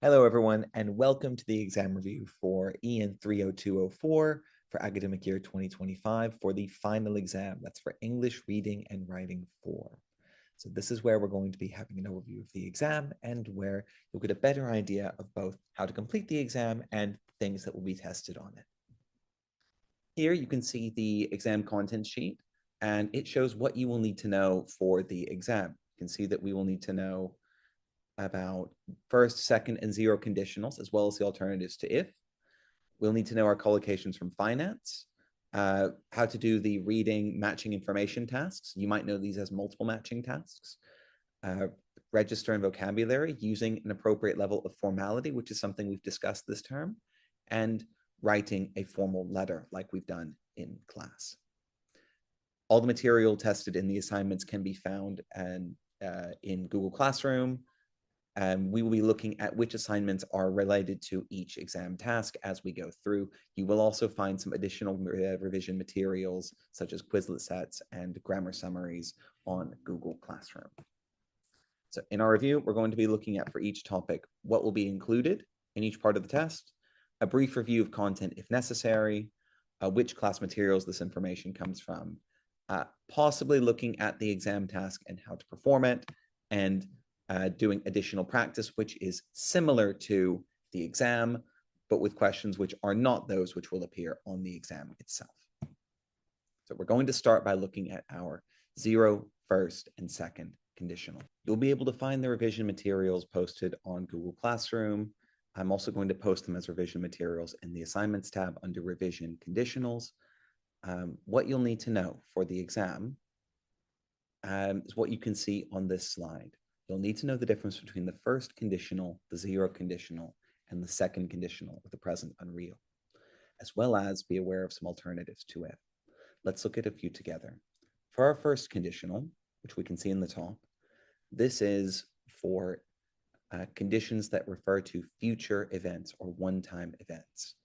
Hello, everyone, and welcome to the exam review for EN30204 for academic year 2025 for the final exam. That's for English Reading and Writing 4. So this is where we're going to be having an overview of the exam and where you'll get a better idea of both how to complete the exam and things that will be tested on it. Here you can see the exam content sheet, and it shows what you will need to know for the exam. You can see that we will need to know about first, second, and zero conditionals, as well as the alternatives to if. We'll need to know our collocations from finance, how to do the reading matching information tasks. You might know these as multiple matching tasks. Register and vocabulary using an appropriate level of formality, which is something we've discussed this term, and writing a formal letter like we've done in class. All the material tested in the assignments can be found in Google Classroom. We will be looking at which assignments are related to each exam task as we go through. You will also find some additional revision materials such as Quizlet sets and grammar summaries on Google Classroom. So in our review, we're going to be looking at for each topic what will be included in each part of the test, a brief review of content if necessary, which class materials this information comes from, possibly looking at the exam task and how to perform it, and doing additional practice, which is similar to the exam, but with questions which are not those which will appear on the exam itself. So we're going to start by looking at our zero, first, and second conditional. You'll be able to find the revision materials posted on Google Classroom. I'm also going to post them as revision materials in the assignments tab under revision conditionals. What you'll need to know for the exam is what you can see on this slide. You'll need to know the difference between the first conditional, the zero conditional, and the second conditional with the present unreal, as well as be aware of some alternatives to it. Let's look at a few together. For our first conditional, which we can see in the top, this is for conditions that refer to future events or one-time events.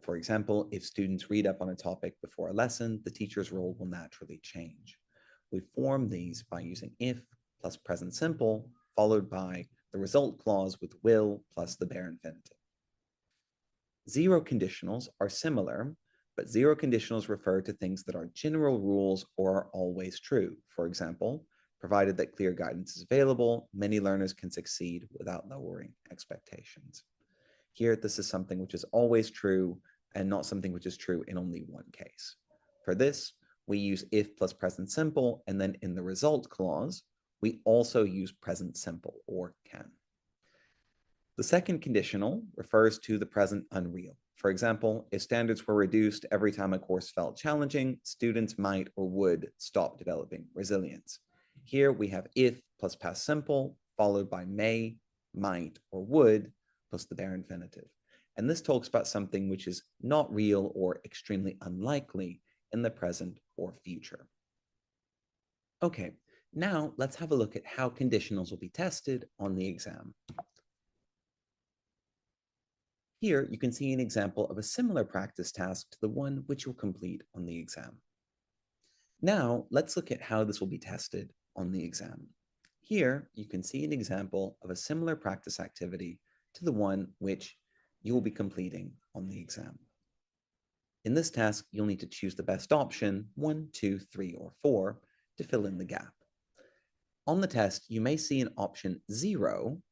For example, if students read up on a topic before a lesson, the teacher's role will naturally change. We form these by using if plus present simple, followed by the result clause with will plus the bare infinitive. Zero conditionals are similar, but zero conditionals refer to things that are general rules or are always true. For example, provided that clear guidance is available, many learners can succeed without lowering expectations. Here, this is something which is always true and not something which is true in only one case. For this, we use if plus present simple, and then in the result clause, we also use present simple or can. The second conditional refers to the present unreal. For example, if standards were reduced every time a course felt challenging, students might or would stop developing resilience. Here we have if plus past simple, followed by may, might, or would, plus the bare infinitive. And this talks about something which is not real or extremely unlikely in the present or future. Okay, now let's have a look at how conditionals will be tested on the exam. Here you can see an example of a similar practice task to the one which you'll complete on the exam. Now let's look at how this will be tested on the exam. Here you can see an example of a similar practice activity to the one which you will be completing on the exam. In this task, you'll need to choose the best option, 1, 2, 3, or 4, to fill in the gap. On the test, you may see an option 0,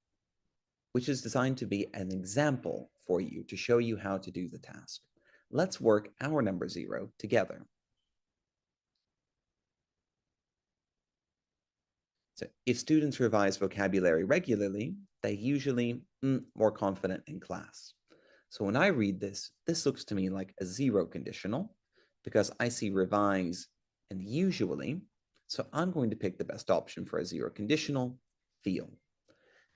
which is designed to be an example for you to show you how to do the task. Let's work our number 0 together. So if students revise vocabulary regularly, they usually more confident in class. So when I read this, this looks to me like a 0 conditional because I see revise and usually. So I'm going to pick the best option for a 0 conditional, feel.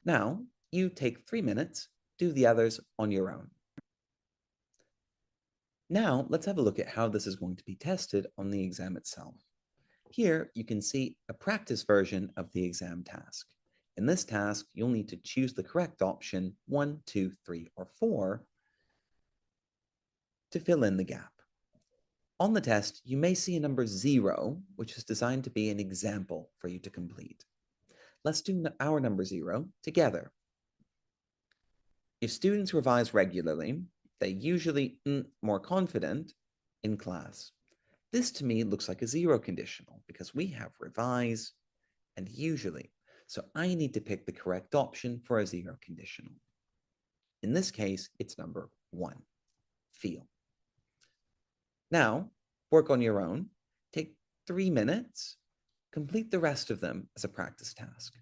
Now, you take 3 minutes, do the others on your own. Now, let's have a look at how this is going to be tested on the exam itself. Here, you can see a practice version of the exam task. In this task, you'll need to choose the correct option, 1, 2, 3, or 4, to fill in the gap. On the test, you may see a number 0, which is designed to be an example for you to complete. Let's do our number 0 together. If students revise regularly, they usually more confident in class. This to me looks like a zero conditional because we have revise and usually. So I need to pick the correct option for a zero conditional. In this case, it's number 1, feel. Now, work on your own. Take 3 minutes. Complete the rest of them as a practice task.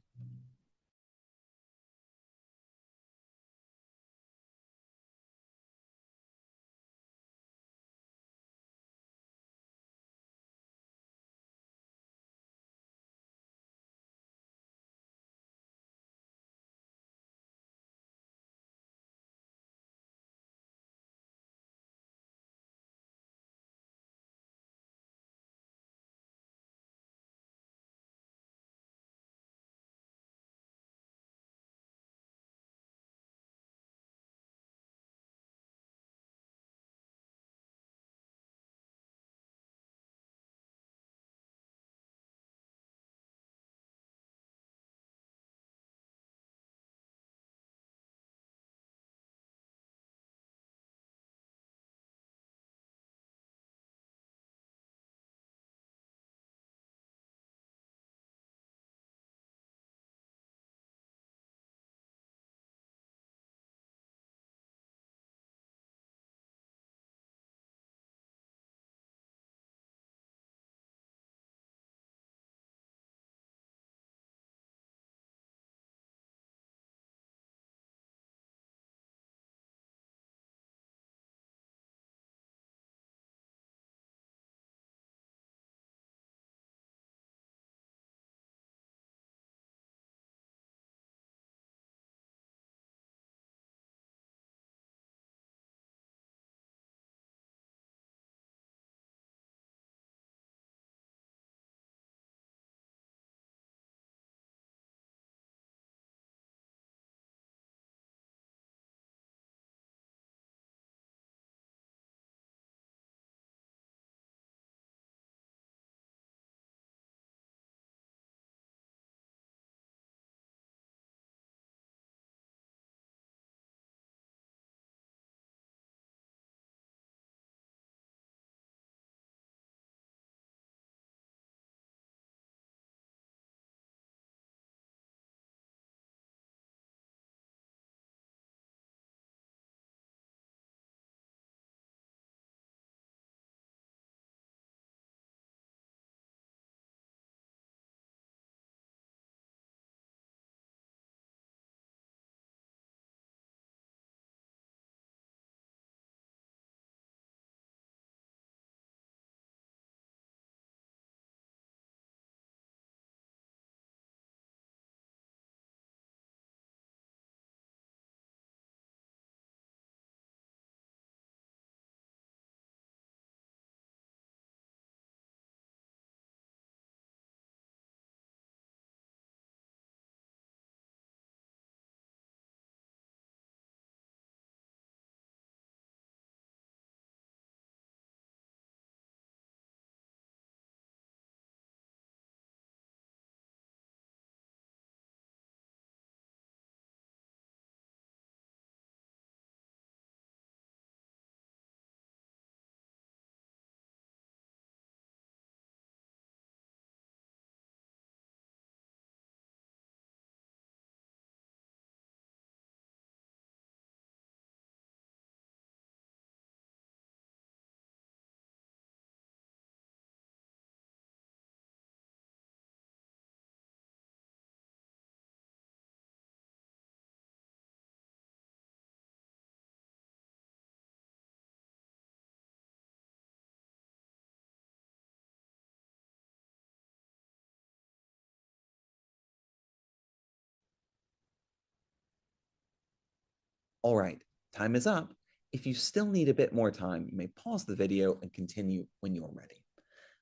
All right, time is up. If you still need a bit more time, you may pause the video and continue when you're ready.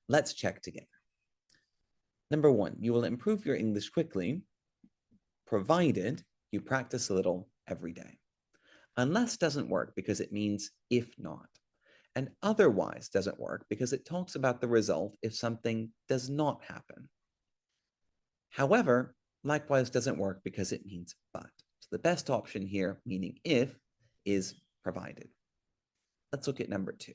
Let's check together. Number 1, you will improve your English quickly, provided you practice a little every day. Unless doesn't work because it means if not. And otherwise doesn't work because it talks about the result if something does not happen. However, likewise doesn't work because it means but. So the best option here, meaning if, is provided. Let's look at number 2.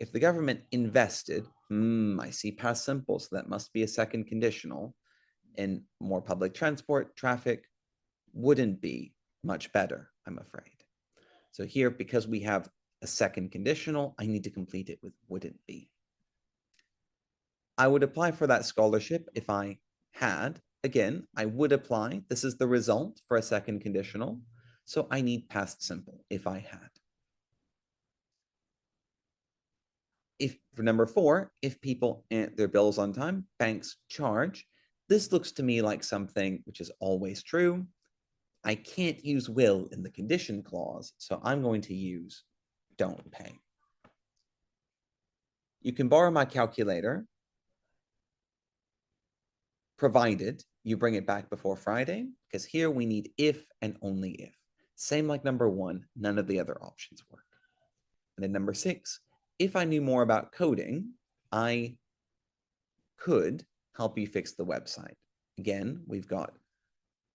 If the government invested, I see past simple, so that must be a second conditional, in more public transport, traffic wouldn't be much better, I'm afraid. So here, because we have a second conditional, I need to complete it with wouldn't be. I would apply for that scholarship if I had. Again, I would apply. This is the result for a second conditional. So I need past simple if I had. If for number 4, if people answer their bills on time, banks charge. This looks to me like something which is always true. I can't use will in the condition clause, so I'm going to use don't pay. You can borrow my calculator, provided you bring it back before Friday, because here we need if and only if. Same like number 1, none of the other options work. And then number 6, if I knew more about coding, I could help you fix the website. Again, we've got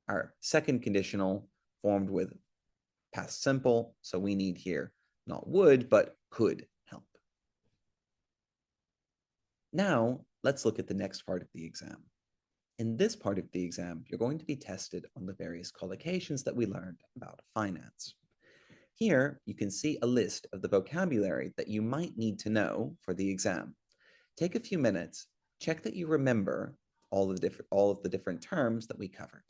our second conditional formed with past simple, so we need here not would, but could help. Now, let's look at the next part of the exam. In this part of the exam, you're going to be tested on the various collocations that we learned about finance. Here, you can see a list of the vocabulary that you might need to know for the exam. Take a few minutes, check that you remember all of the different terms that we covered.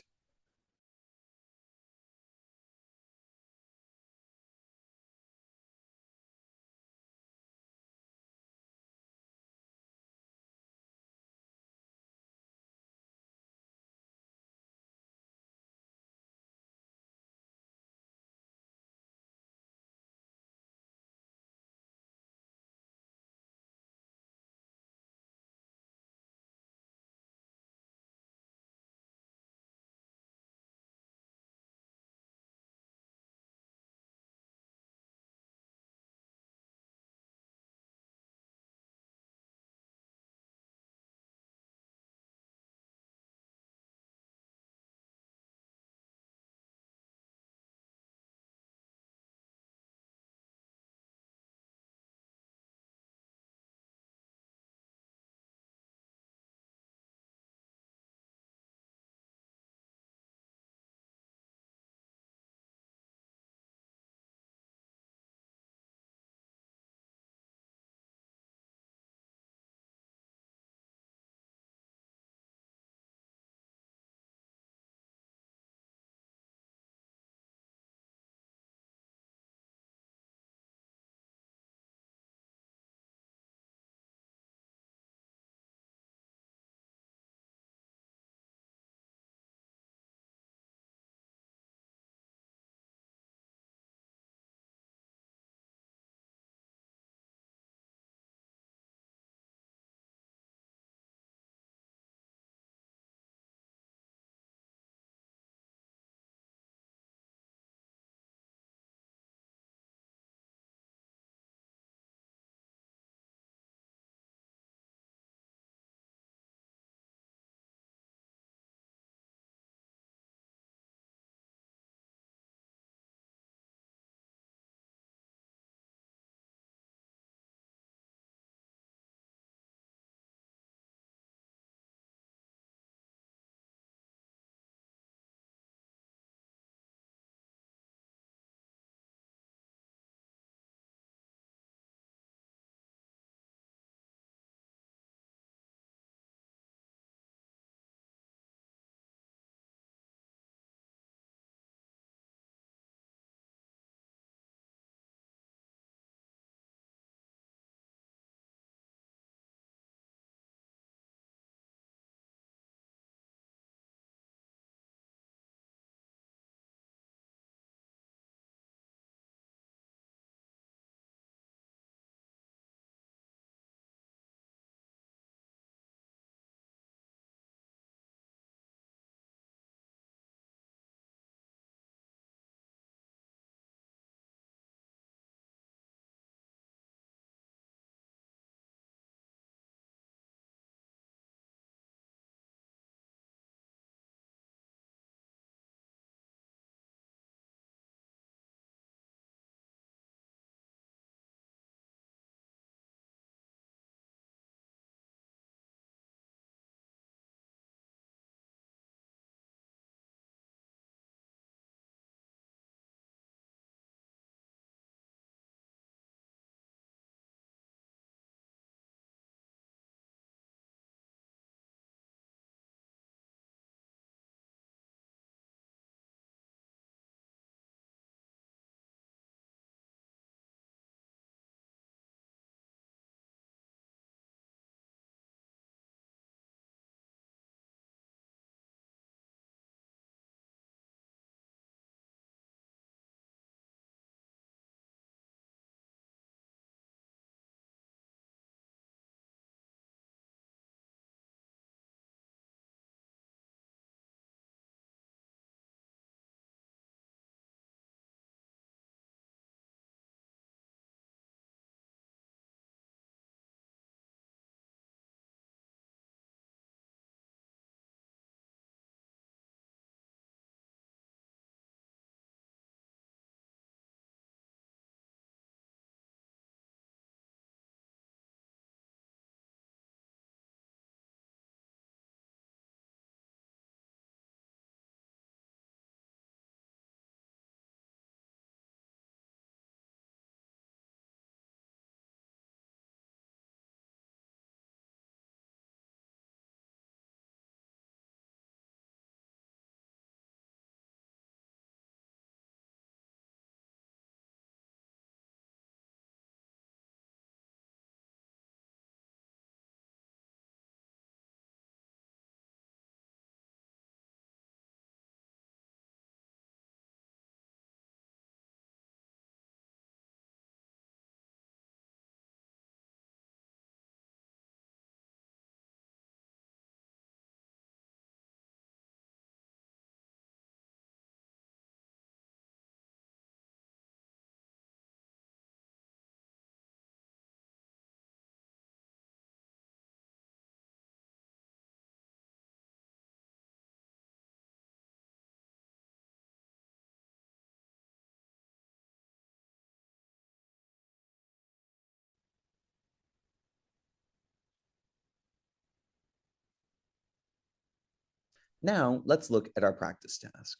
Now, let's look at our practice task.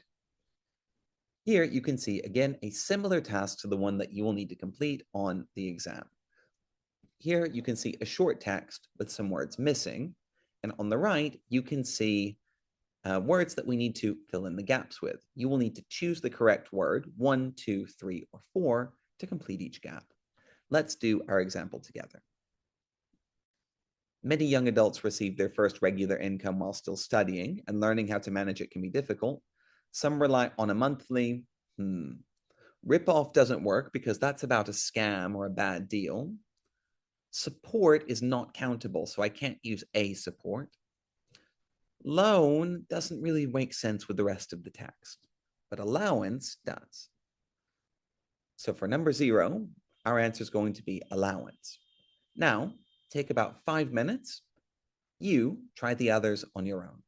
Here you can see, again, a similar task to the one that you will need to complete on the exam. Here you can see a short text with some words missing, and on the right, you can see words that we need to fill in the gaps with. You will need to choose the correct word, 1, 2, 3, or 4, to complete each gap. Let's do our example together. Many young adults receive their first regular income while still studying, and learning how to manage it can be difficult. Some rely on a monthly. Rip-off doesn't work because that's about a scam or a bad deal. Support is not countable, so I can't use a support. Loan doesn't really make sense with the rest of the text, but allowance does. So for number 0, our answer is going to be allowance. Now, take about 5 minutes. You try the others on your own.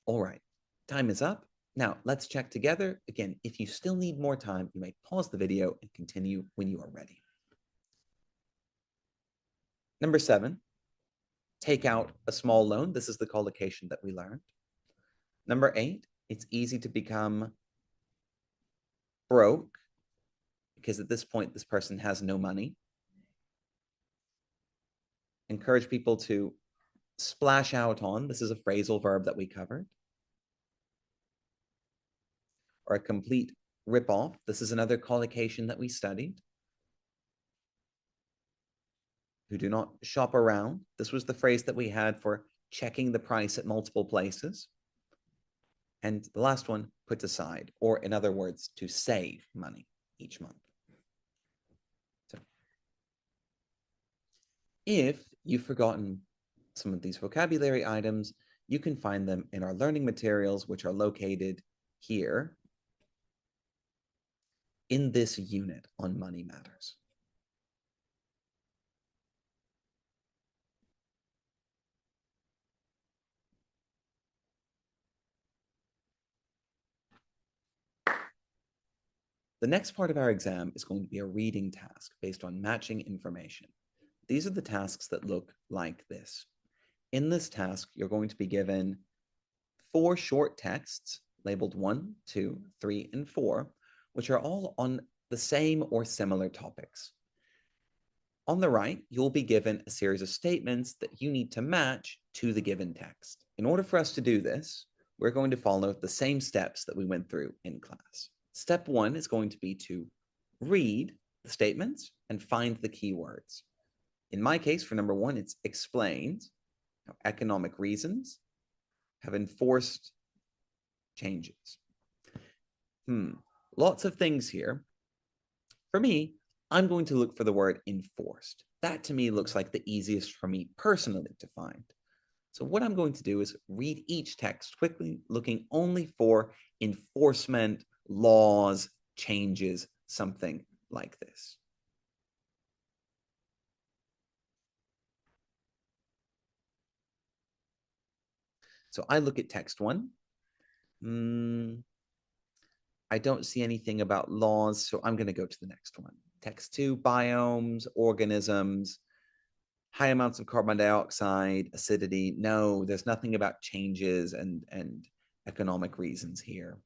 All right, time is up. Now let's check together. Again, if you still need more time, you may pause the video and continue when you are ready. Number 7, take out a small loan. This is the collocation that we learned. Number 8, it's easy to become broke because at this point, this person has no money. Encourage people to splash out on. This is a phrasal verb that we covered. Or a complete rip-off. This is another collocation that we studied. Who do not shop around. This was the phrase that we had for checking the price at multiple places. And the last one, put aside, or in other words, to save money each month. So if you've forgotten some of these vocabulary items, you can find them in our learning materials, which are located here in this unit on money matters. The next part of our exam is going to be a reading task based on matching information. These are the tasks that look like this. In this task, you're going to be given 4 short texts labeled 1, 2, 3, and 4, which are all on the same or similar topics. On the right, you'll be given a series of statements that you need to match to the given text. In order for us to do this, we're going to follow the same steps that we went through in class. Step 1 is going to be to read the statements and find the keywords. In my case, for number 1, it's explained how economic reasons have enforced changes. Lots of things here. For me, I'm going to look for the word enforced. That to me looks like the easiest for me personally to find. So what I'm going to do is read each text quickly, looking only for enforcement, laws, changes, something like this. So I look at text 1. I don't see anything about laws, so I'm going to go to the next one. Text 2, biomes, organisms, high amounts of carbon dioxide, acidity. No, there's nothing about changes and economic reasons here.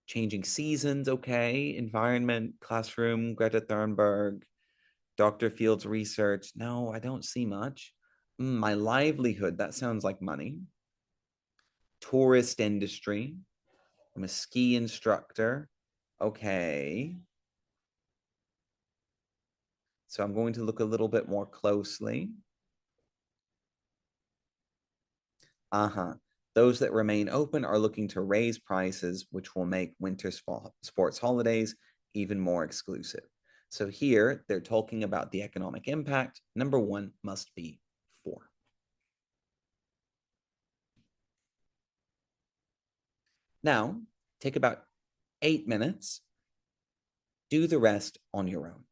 Changing seasons, okay. Environment, classroom, Greta Thunberg, Dr. Fields research. No, I don't see much. My livelihood, that sounds like money. Tourist industry. I'm a ski instructor. Okay. So I'm going to look a little bit more closely. Those that remain open are looking to raise prices, which will make winter sports holidays even more exclusive. So here they're talking about the economic impact. Number 1 must be 4. Now, take about 8 minutes. Do the rest on your own.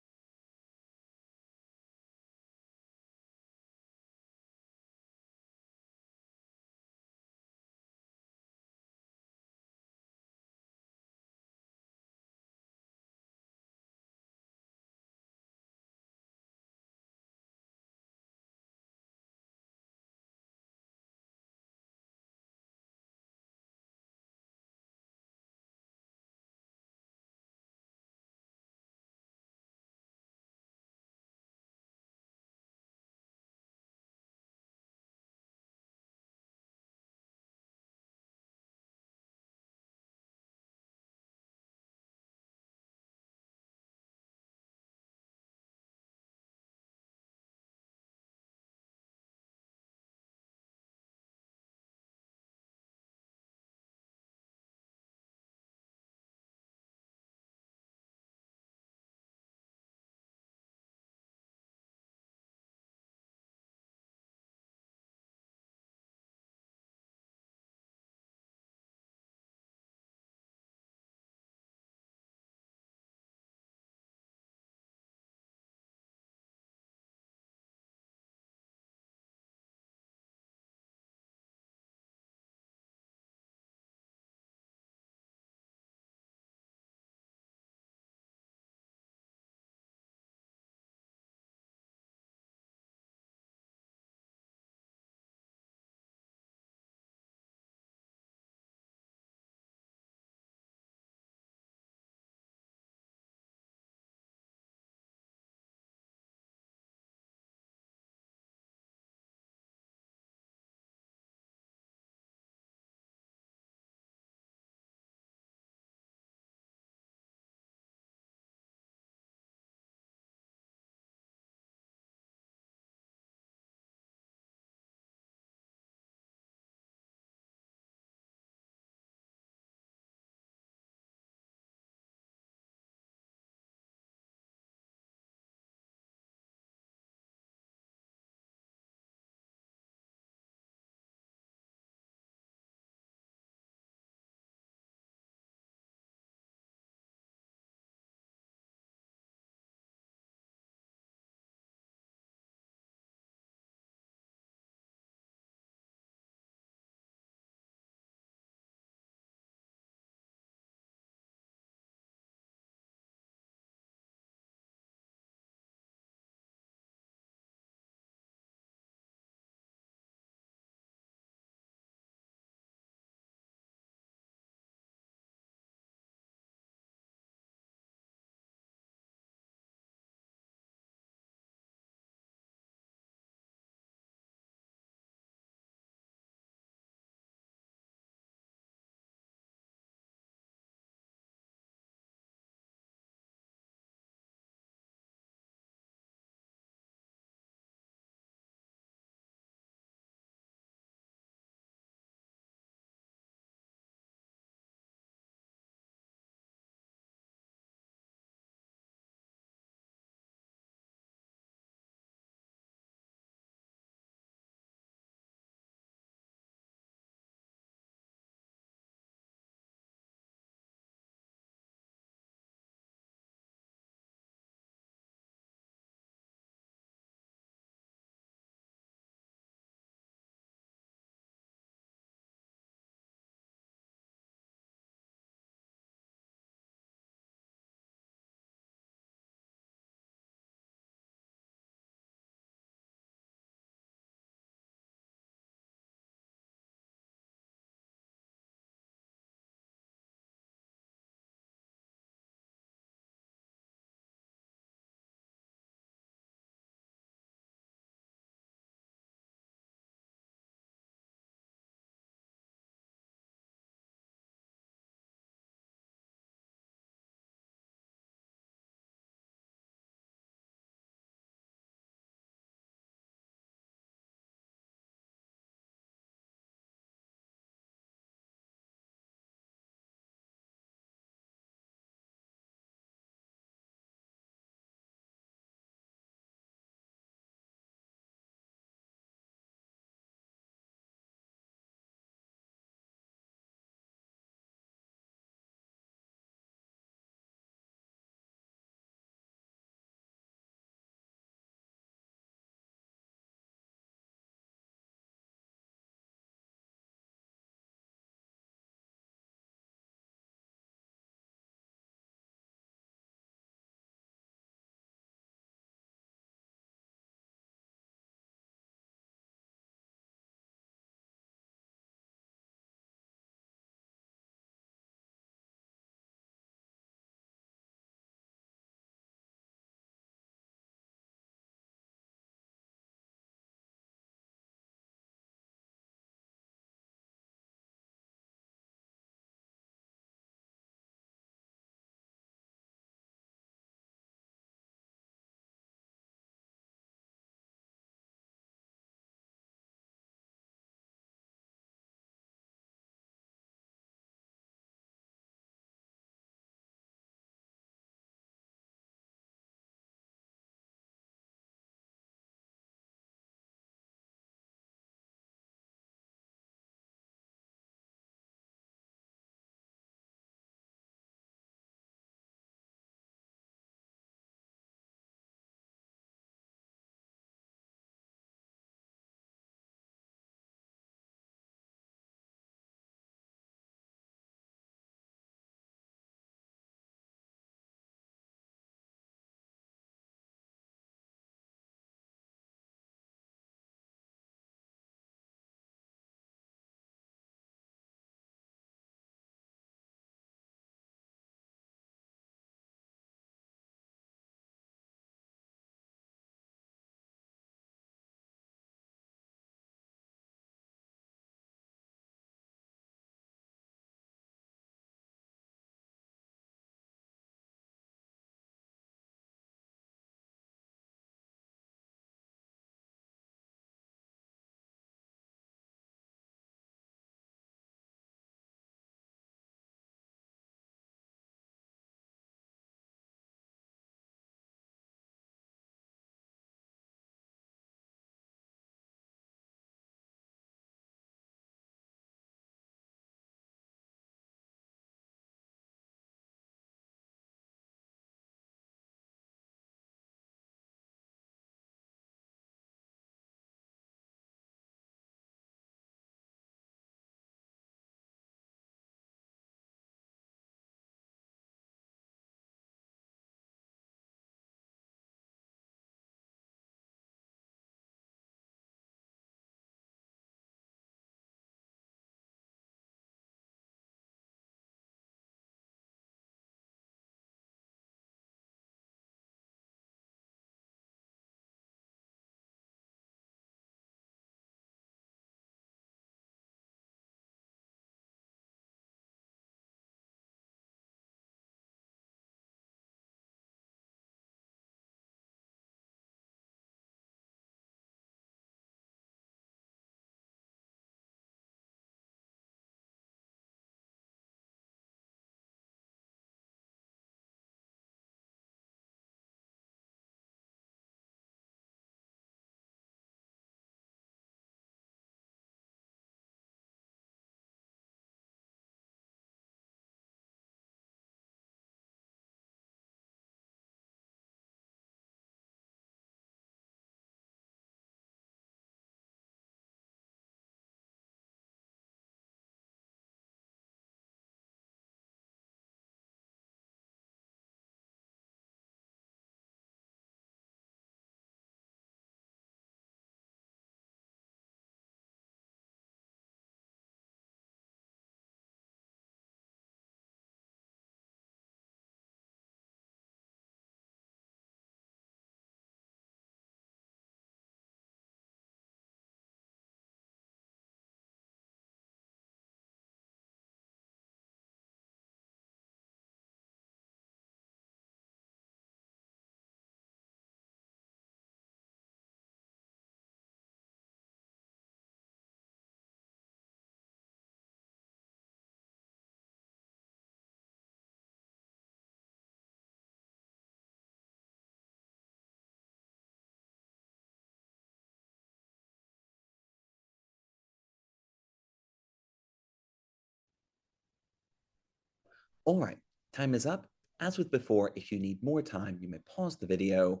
All right, time is up. As with before, if you need more time, you may pause the video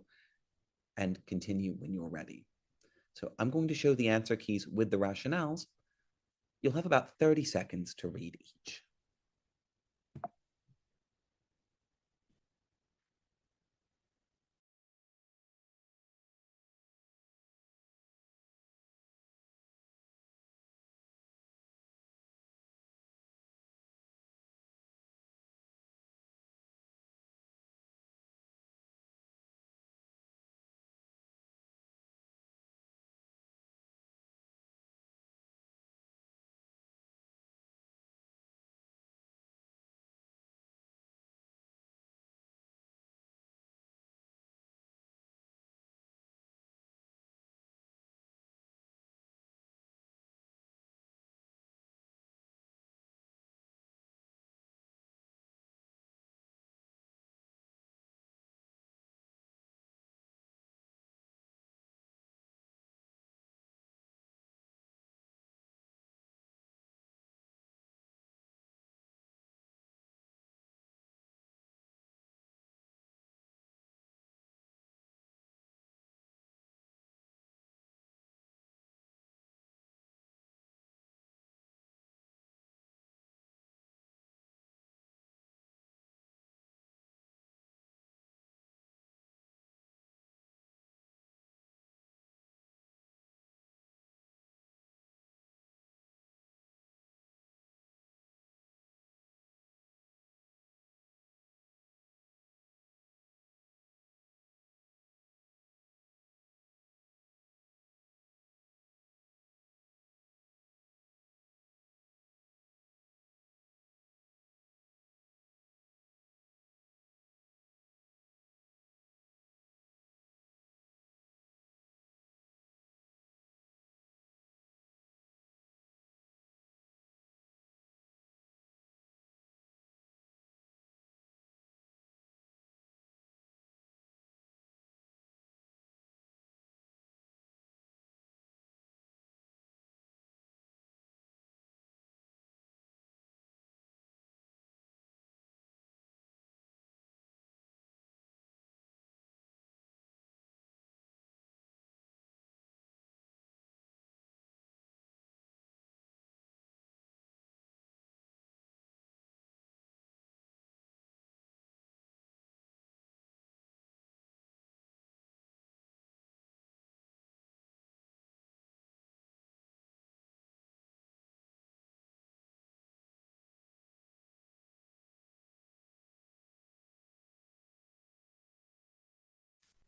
and continue when you're ready. So I'm going to show the answer keys with the rationales. You'll have about 30 seconds to read each.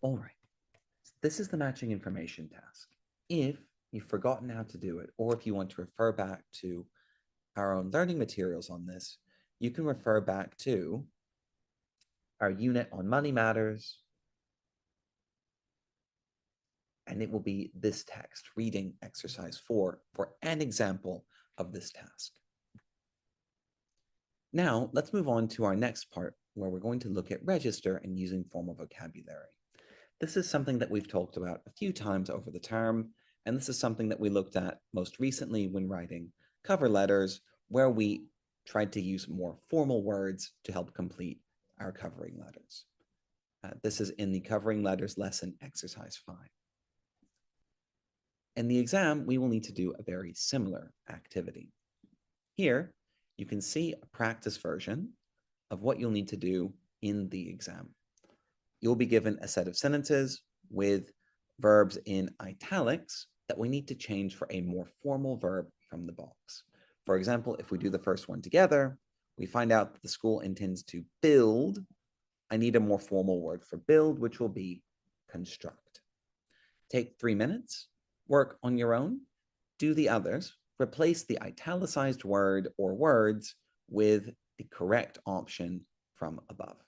All right, this is the matching information task. If you've forgotten how to do it, or if you want to refer back to our own learning materials on this, you can refer back to our unit on money matters, and it will be this text, reading exercise 4, for an example of this task. Now, let's move on to our next part, where we're going to look at register and using formal vocabulary. This is something that we've talked about a few times over the term, and this is something that we looked at most recently when writing cover letters, where we tried to use more formal words to help complete our covering letters. This is in the covering letters lesson, exercise 5. In the exam, we will need to do a very similar activity. Here, you can see a practice version of what you'll need to do in the exam. You'll be given a set of sentences with verbs in italics that we need to change for a more formal verb from the box. For example, if we do the first one together, we find out that the school intends to build. I need a more formal word for build, which will be construct. Take 3 minutes, work on your own, do the others, replace the italicized word or words with the correct option from above.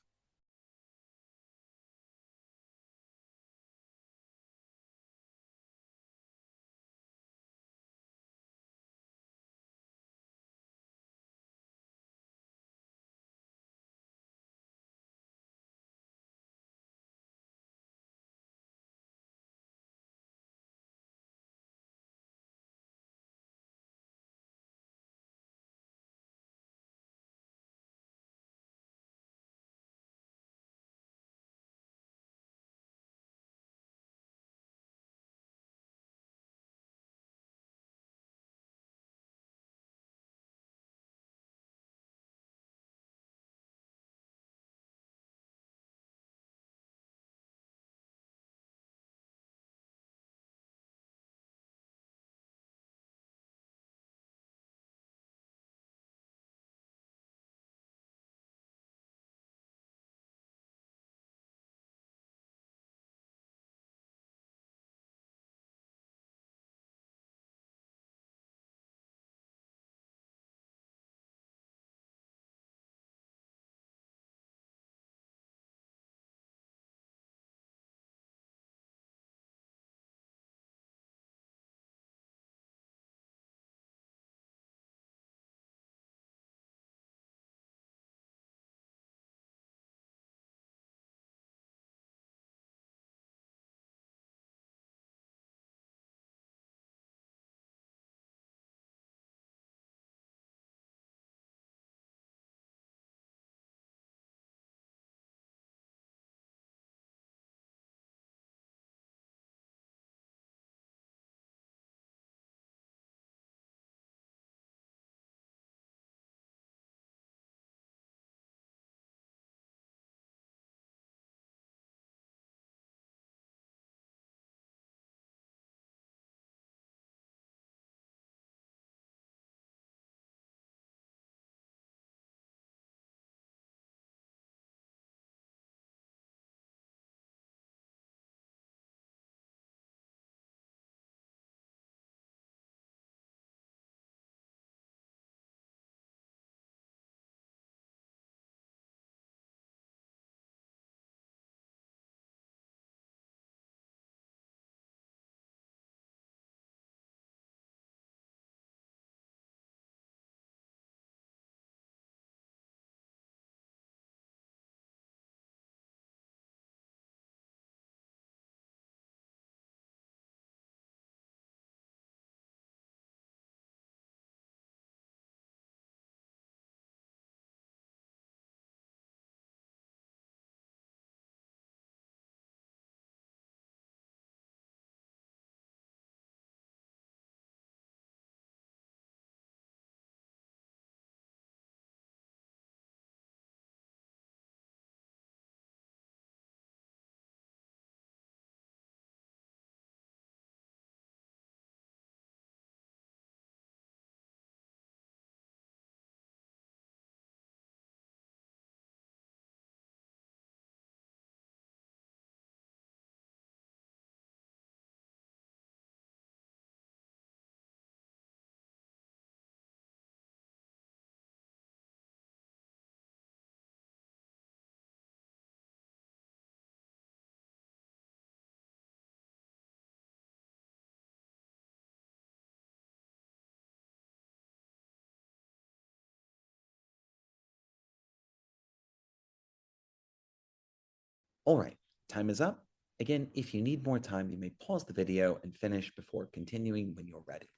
All right, time is up. Again, if you need more time, you may pause the video and finish before continuing when you're ready.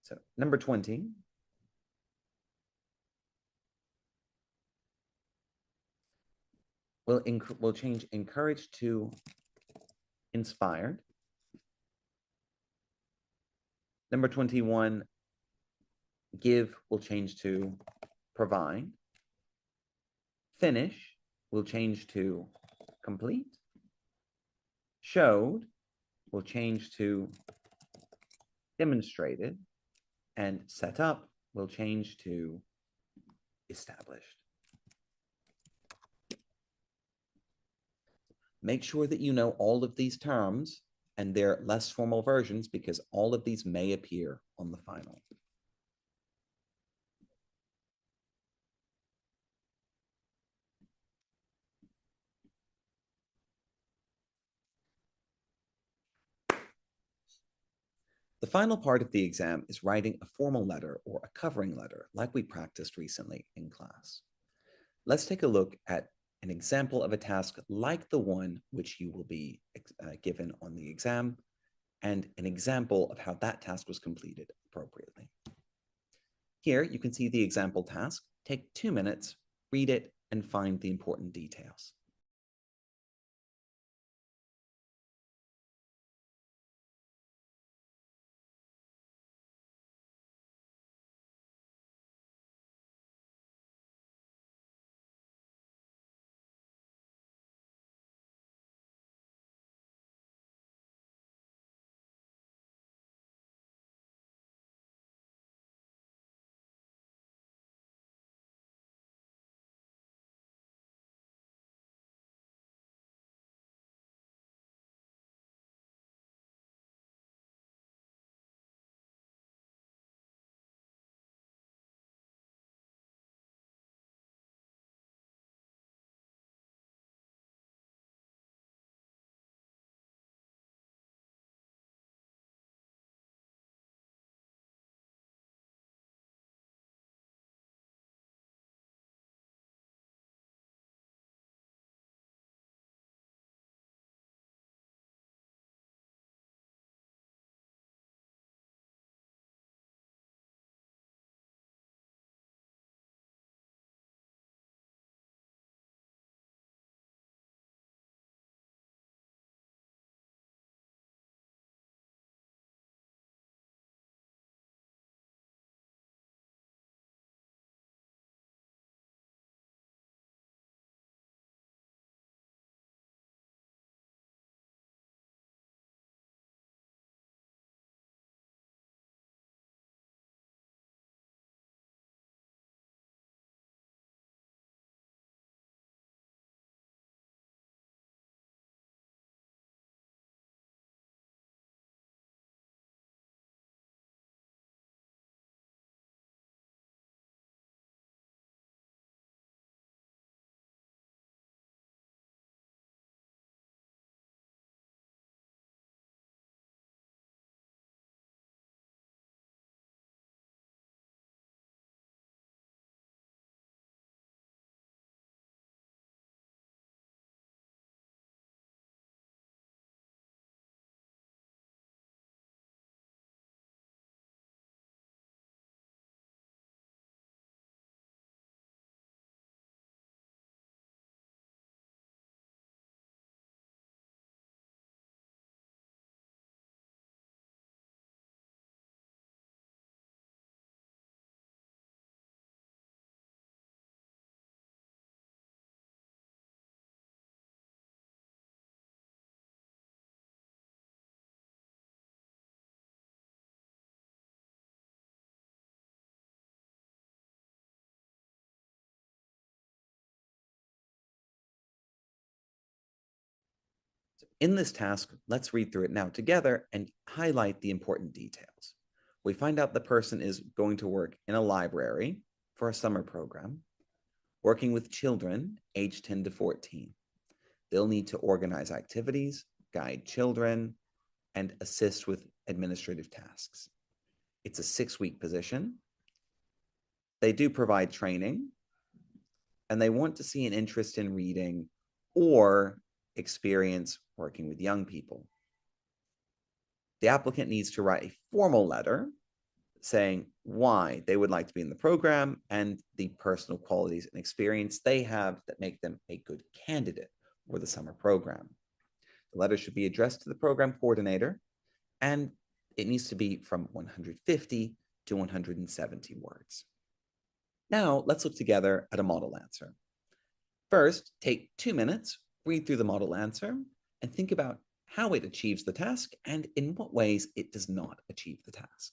So number 20. We'll change encouraged to inspired. Number 21, give will change to provide. Finish will change to complete. Showed will change to demonstrated. And set up will change to established. Make sure that you know all of these terms and their less formal versions because all of these may appear on the final. The final part of the exam is writing a formal letter or a covering letter like we practiced recently in class. Let's take a look at an example of a task like the one which you will be given on the exam and an example of how that task was completed appropriately. Here you can see the example task. Take 2 minutes, read it, and find the important details. In this task, let's read through it now together and highlight the important details. We find out the person is going to work in a library for a summer program, working with children aged 10 to 14. They'll need to organize activities, guide children, and assist with administrative tasks. It's a 6-week position. They do provide training, and they want to see an interest in reading or experience working with young people. The applicant needs to write a formal letter saying why they would like to be in the program and the personal qualities and experience they have that make them a good candidate for the summer program. The letter should be addressed to the program coordinator, and it needs to be from 150 to 170 words. Now, let's look together at a model answer. First, take 2 minutes, read through the model answer, and think about how it achieves the task and in what ways it does not achieve the task.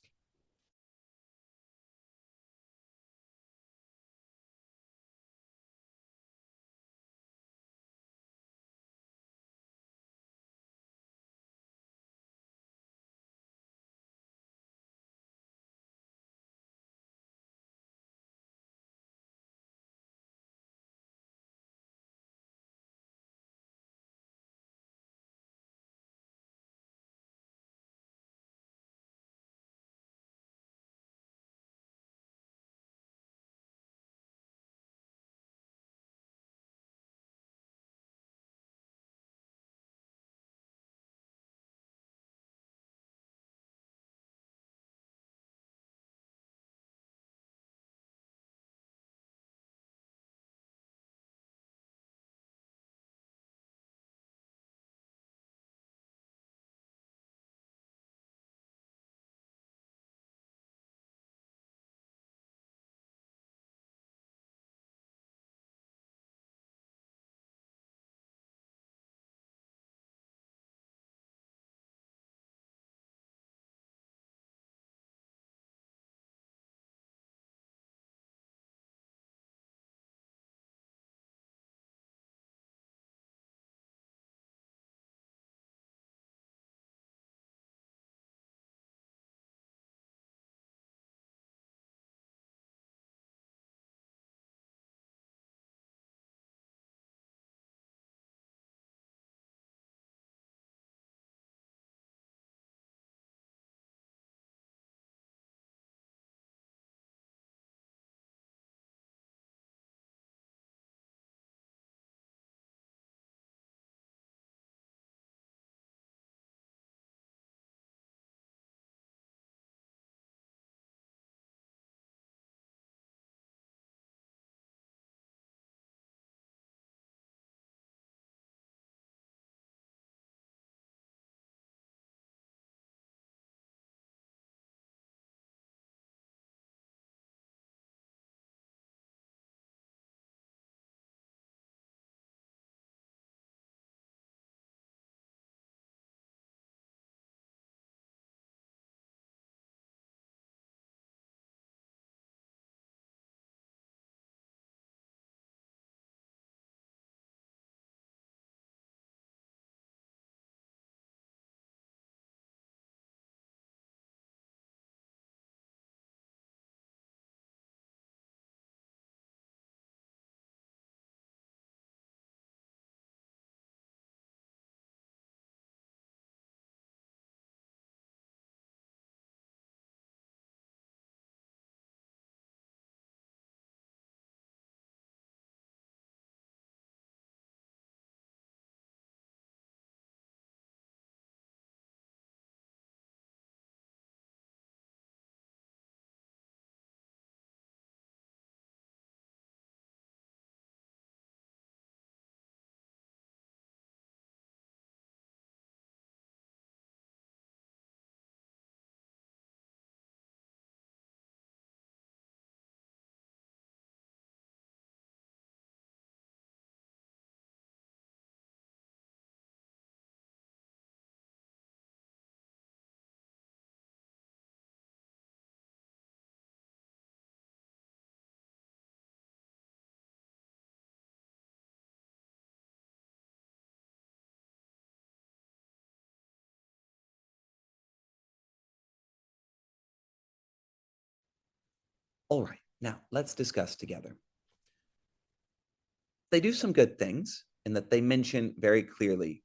All right, now let's discuss together. They do some good things in that they mention very clearly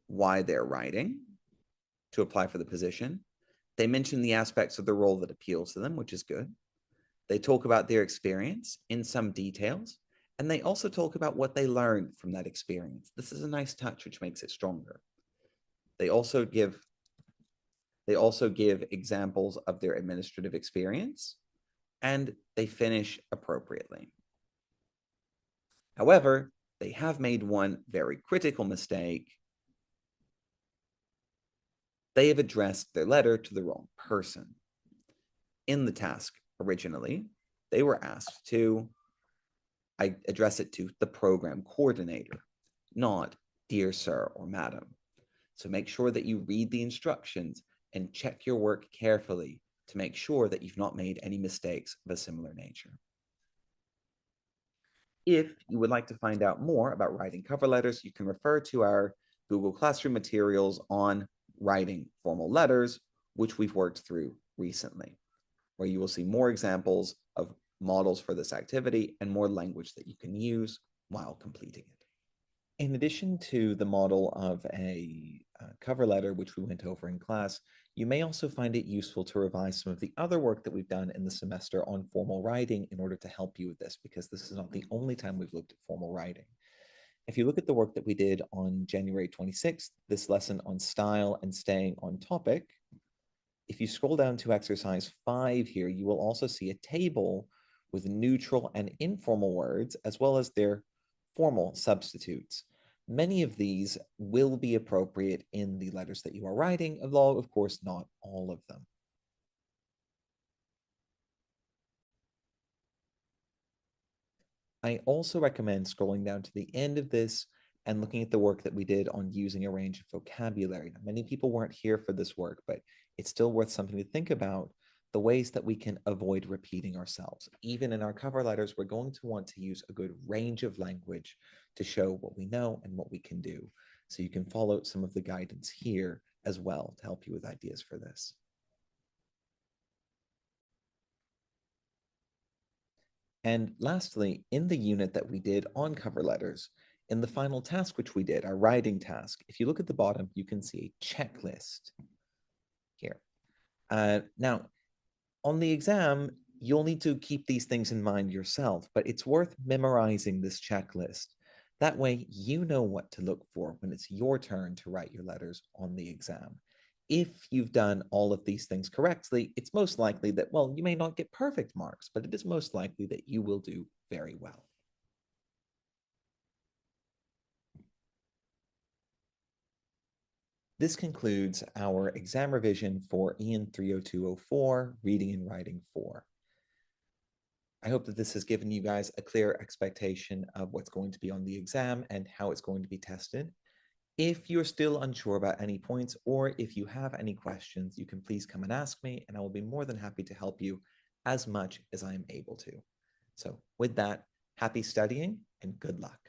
why they're writing to apply for the position. They mention the aspects of the role that appeals to them, which is good. They talk about their experience in some details, And they also talk about what they learned from that experience. This is a nice touch, which makes it stronger. They also give examples of their administrative experience, and they finish appropriately. However, they have made one very critical mistake. They have addressed their letter to the wrong person. In the task originally, they were asked to address it to the program coordinator, not dear sir or madam. So make sure that you read the instructions and check your work carefully to make sure that you've not made any mistakes of a similar nature. If you would like to find out more about writing cover letters, you can refer to our Google Classroom materials on writing formal letters, which we've worked through recently, where you will see more examples of models for this activity and more language that you can use while completing it. In addition to the model of a cover letter, which we went over in class, you may also find it useful to revise some of the other work that we've done in the semester on formal writing in order to help you with this, because this is not the only time we've looked at formal writing. If you look at the work that we did on January 26th, this lesson on style and staying on topic, if you scroll down to exercise 5 here, you will also see a table with neutral and informal words, as well as their formal substitutes. Many of these will be appropriate in the letters that you are writing, although, of course, not all of them. I also recommend scrolling down to the end of this and looking at the work that we did on using a range of vocabulary. Now, many people weren't here for this work, but it's still worth something to think about, the ways that we can avoid repeating ourselves. Even in our cover letters, we're going to want to use a good range of language to show what we know and what we can do. So you can follow some of the guidance here as well to help you with ideas for this. And lastly, in the unit that we did on cover letters, in the final task which we did, our writing task, if you look at the bottom, you can see a checklist here. Now, on the exam, you'll need to keep these things in mind yourself, but it's worth memorizing this checklist. That way, you know what to look for when it's your turn to write your letters on the exam. If you've done all of these things correctly, it's most likely that, well, you may not get perfect marks, but it is most likely that you will do very well. This concludes our exam revision for EN30204, Reading and Writing 4. I hope that this has given you guys a clear expectation of what's going to be on the exam and how it's going to be tested. If you're still unsure about any points, or if you have any questions, you can please come and ask me, and I will be more than happy to help you as much as I am able to. So with that, happy studying and good luck.